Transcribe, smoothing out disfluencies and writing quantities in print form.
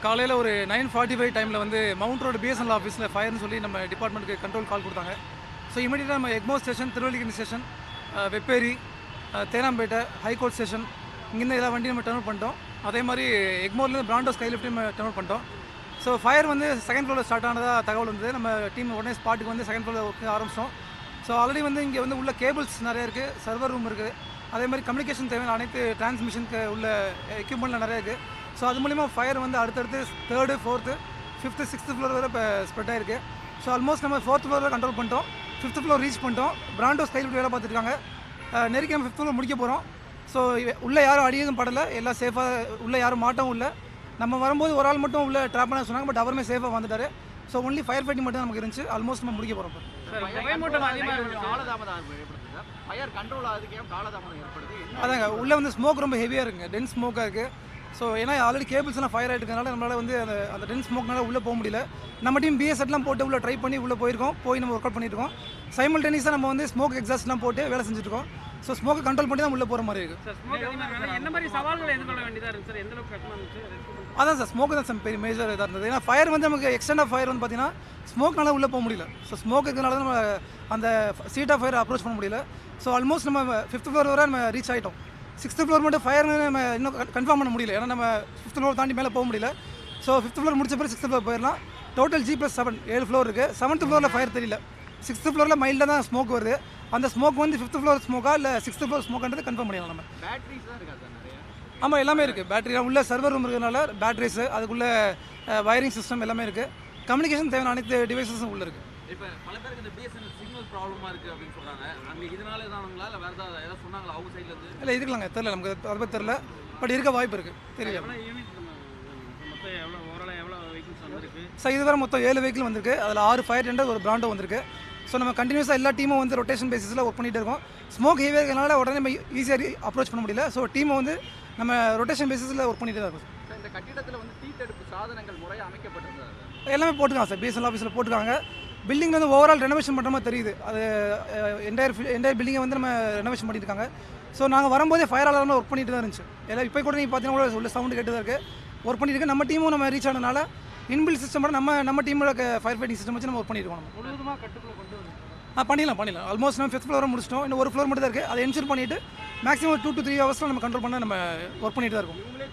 காலையில் ஒரு 9:45 டைமில் வந்து மவுண்ட் ரோடு பிஎஸ்என்எல் ஆஃபீஸில் ஃபயர்னு சொல்லி நம்ம டிபார்ட்மெண்ட்டுக்கு கண்ட்ரோல் கால் கொடுத்தாங்க. ஸோ இமீடியட்டாக நம்ம Egmore station, Thiruvallikeni station, Vepery, Teynampet, high court station இங்கேருந்து எல்லா வண்டியும் நம்ம டர்ன் பண்ணிட்டோம். அதே மாதிரி எக்மோர்லேருந்து பிராண்டோ ஸ்கைலிஃப்ட்டையும் நம்ம டர்ன் பண்ணிட்டோம். ஸோ ஃபயர் வந்து செகண்ட் ஃப்ளோரில் ஸ்டார்ட் ஆனதாக தகவல் வந்தது. நம்ம டீம் உடனே ஸ்பாட்டுக்கு வந்து செகண்ட் ஃப்ளோரில் ஒர்க் ஆரம்பிச்சோம். ஸோ ஆல்ரெடி வந்து இங்கே வந்து உள்ள கேபிள்ஸ் நிறைய இருக்குது, சர்வர் ரூம் இருக்குது, அதே மாதிரி கம்யூனிகேஷன் தேவையான அனைத்து டிரான்ஸ்மிஷனுக்கு உள்ள எக்யூப்மெண்ட்லாம் நிறைய இருக்குது. ஸோ அது மூலிமா ஃபயர் வந்து அடுத்தடுத்து 3rd, 4th, 5th, 6th floor வரை இப்போ ஸ்ப்ரெட் ஆயிருக்கு. ஸோ ஆல்மோஸ்ட் நம்ம 4th ஃப்ளோரில் கண்ட்ரோல் பண்ணிட்டோம், 5th ஃப்ளோர் ரீச் பண்ணிட்டோம். பிராண்டோ ஸ்கைலிஃப்ட் வேலை பார்த்துருக்காங்க. நெருக்கி நம்ம 5th ஃப்ளோர் முடிக்க போகிறோம். ஸோ உள்ளே யாரும் அடி எதுவும் படலை, எல்லாம் சேஃபாக, உள்ளே யாரும் மாட்டவும் இல்லை. நம்ம வரும்போது ஒரு ஆள் மட்டும் உள்ளே ட்ராப் பண்ண சொன்னாங்க, பட் அவருமே சேஃபாக வந்துட்டார். ஸோ ஒன்லி ஃபயர் ஃபைட்டிங் மட்டும் நமக்கு இருந்துச்சு. ஆல்மோஸ்ட் நம்ம முடிக்க போகிறோம். அதாங்க உள்ளே வந்து ஸ்மோக் ரொம்ப ஹெவியாக இருக்குங்க, டென்ஸ் ஸ்மோக்காக இருக்குது. ஸோ ஏன்னா ஆல்ரெடி கேபிள்ஸ்லாம் ஃபயர் ஆகிட்டுனால நம்மளால் வந்து அந்த டென்ஸ் ஸ்மோக்னால உள்ளே போக முடியல. நம்ம டீம் பிஎஸ்எட்லாம் போட்டு உள்ளே ட்ரை பண்ணி உள்ளே போயிருக்கோம், போய் நம்ம ஒர்க் அவுட் பண்ணியிருக்கோம். சைமல்டேனியஸாக நம்ம வந்து ஸ்மோக் எக்ஸாஸ்ட்லாம் போட்டு வேலை செஞ்சுருக்கோம். ஸோ ஸ்மோக்கை கண்ட்ரோல் பண்ணி தான் உள்ளே போகிற மாதிரி இருக்குது. அதான் சார், ஸ்மோக்கு தான் பெரிய மேஜர் இதாக இருந்தது. ஏன்னா ஃபயர் வந்து நமக்கு எக்ஸ்டெண்ட் ஆஃப் ஃபயர் வந்து பார்த்தீங்கன்னா ஸ்மோக்னால உள்ளே போக முடியல. ஸோ ஸ்மோக் இருக்கிறனால நம்ம அந்த சீட் ஆஃப் ஃபயர் அப்ரோச் பண்ண முடியல. ஸோ ஆல்மோஸ்ட் நம்ம 5th ஃப்ளோர் வரை நம்ம ரீச் ஆகிட்டோம். 6th ஃப்ளோர் மட்டும் ஃபயர்னு நம்ம இன்னும் கன்ஃபார்ம் பண்ண முடியல, ஏன்னா நம்ம 5th ஃப்ளோர் தாண்டி மேலே போக முடியல. ஸோ 5th ஃப்ளோர் முடிச்ச பிறகு 6th ஃப்ளோர் போயிடலாம். டோட்டல் G+7 7 ஃப்ளோர் இருக்குது. 7th ஃப்ளோரில் ஃபயர் தெரியல. 6th ஃப்ளோரில் மைல்டாக தான் ஸ்மோக் வருது. அந்த ஸ்மோக் வந்து 5th ஃப்ளோர் ஸ்மோக்கா இல்லை 6th ஃப்ளோர் ஸ்மோக்கான்றது கன்ஃபார்ம் பண்ணிடலாம் நம்ம. பேட்டரிஸ் தான் இருக்கா சார் நிறைய? ஆமாம், எல்லாமே இருக்குது. பேட்டரிலாம் உள்ள சர்வர் ரூம் இருக்கிறதுனால பேட்டரிஸு, அதுக்குள்ளே வயரிங் சிஸ்டம் எல்லாமே இருக்குது. கம்யூனிகேஷன் தேவையான அனைத்து டிவைசஸும் உள்ளே இருக்குது. இப்போ பல பேருக்கு இந்த பிஎஸ்என்எல் சிக்னல் ப்ராப்ளமாக இருக்குது அப்படின்னு சொல்கிறாங்க. அங்கே இதனால தானுங்களா இல்லை வேறு ஏதாவது சொன்னாங்களா அவங்க சைட்லேருந்து? இல்லை இருக்கலாங்க, தெரில, நமக்கு அதை பற்றி தெரில. பட் இருக்க வாய்ப்பு இருக்குது, தெரியல. சார் இதுவரை மொத்தம் 7 வெஹிக்கிள் வந்திருக்கு. அதில் 6 ஃபயர் டெண்டர், ஒரு பிராண்டோ வந்திருக்கு. ஸோ நம்ம கண்டினியூஸாக எல்லா டீமும் வந்து ரொட்டேஷன் பேசிஸில் ஒர்க் பண்ணிகிட்டு இருக்கோம். ஸ்மோக் ஹெவியாக இருக்கிறனால உடனே நம்ம ஈஸியாக அப்ரோச் பண்ண முடியல. ஸோ டீமை வந்து நம்ம ரொட்டேஷன் பேசிஸில் ஒர்க் பண்ணிட்டு தான் இருக்கோம். இந்த கட்டிடத்தில் வந்து தீ தடுப்பு சாதனங்கள் முறையாக அமைக்கப்பட்டிருந்தது எல்லாமே போட்டுருக்காங்க சார், பிஎஸ்என்எல் ஆஃபீஸில் போட்டுருக்காங்க. பில்டிங் வந்து ஓவரால் ரெனோவேஷன் பண்ணுற மாதிரி தெரியுது. அது என்டையர் பில்டிங்கை வந்து நம்ம ரெனோவேஷன் பண்ணியிருக்காங்க. ஸோ நாங்கள் வரும்போதே ஃபயர் அலாரம் ஒர்க் பண்ணிட்டு தான் இருந்துச்சு. எல்லாம் இப்போ கூட நீங்கள் பார்த்தீங்கன்னா கூட உள்ள சவுண்டு கேட்டு தான் இருக்குது, ஒர்க் பண்ணிட்டு இருக்கு. நம்ம டீமும் நம்ம ரீச் ஆனதுனால இன்பில் சிஸ்டம் நம்ம டீமோட ஃபயர் ஃபைட்டிங் சிஸ்டம் வச்சு நம்ம ஒர்க் பண்ணியிருக்கோம். நம்ம முழுவதுமாக கட்டுக்குள்ளே கொண்டு வந்து பண்ணிடலாம். ஆல்மோஸ்ட் நம்ம 5th ஃப்ளோரை முடிச்சிட்டோம். இன்னும் ஒரு ஃப்ளோர் மட்டும் தான் இருக்குது. அதை என்ஷூர் பண்ணிவிட்டு மேக்ஸிமம் 2 to 3 ஹவர்ஸில் நம்ம கண்ட்ரோல் பண்ண நம்ம ஒர்க் பண்ணிட்டு தான் இருக்கோம்.